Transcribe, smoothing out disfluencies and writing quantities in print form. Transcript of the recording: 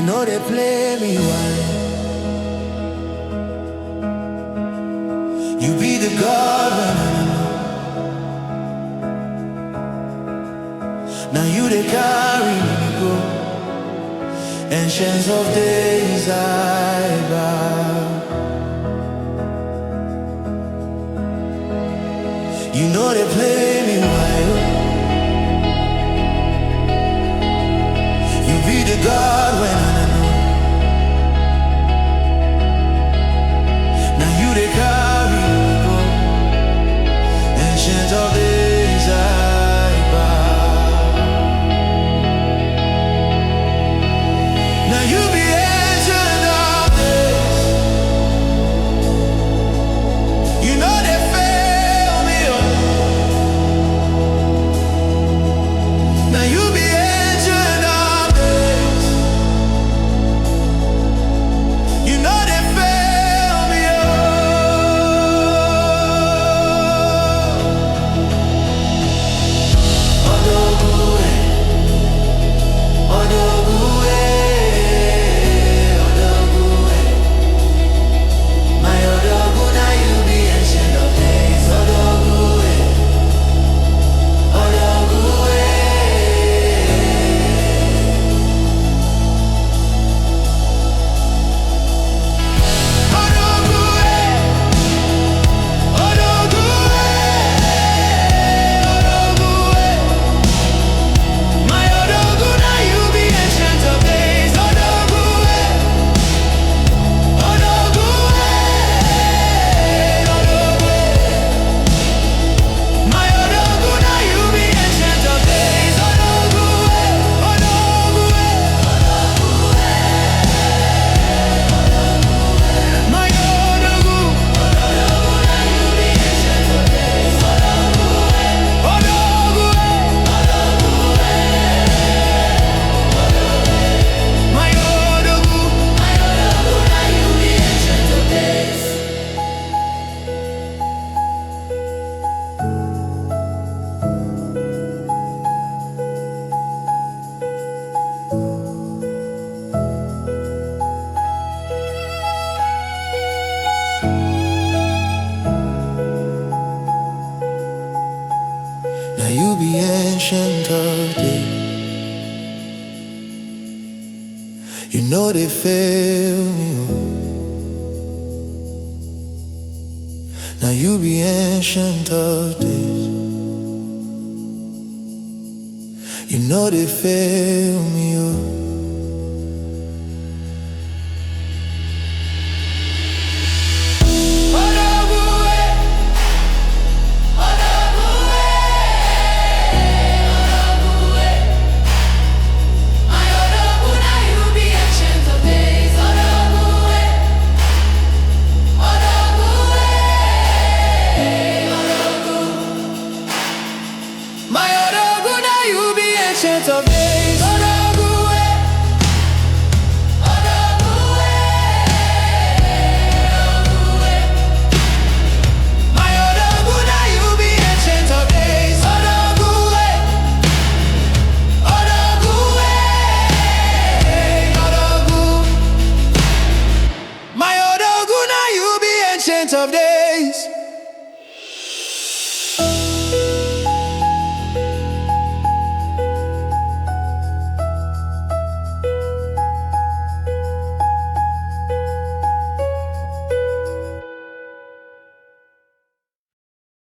know they play me while you be the God when I know. Now you they carry me go. Ancients of days I bow. You know they play me while you be the God when I know. Now you they carry me go. Ancients of days I bow. Now you be ancient of days. You know they fail me. Now you be ancient of days. You know they fail me. Odogwu, Odogwu, Odogwu, my Odogwu. Now you be ancient of days. Odogwu, Odogwu, now you be ancient of days. You know they fail me. Now you be ancient of days. You know they fail me.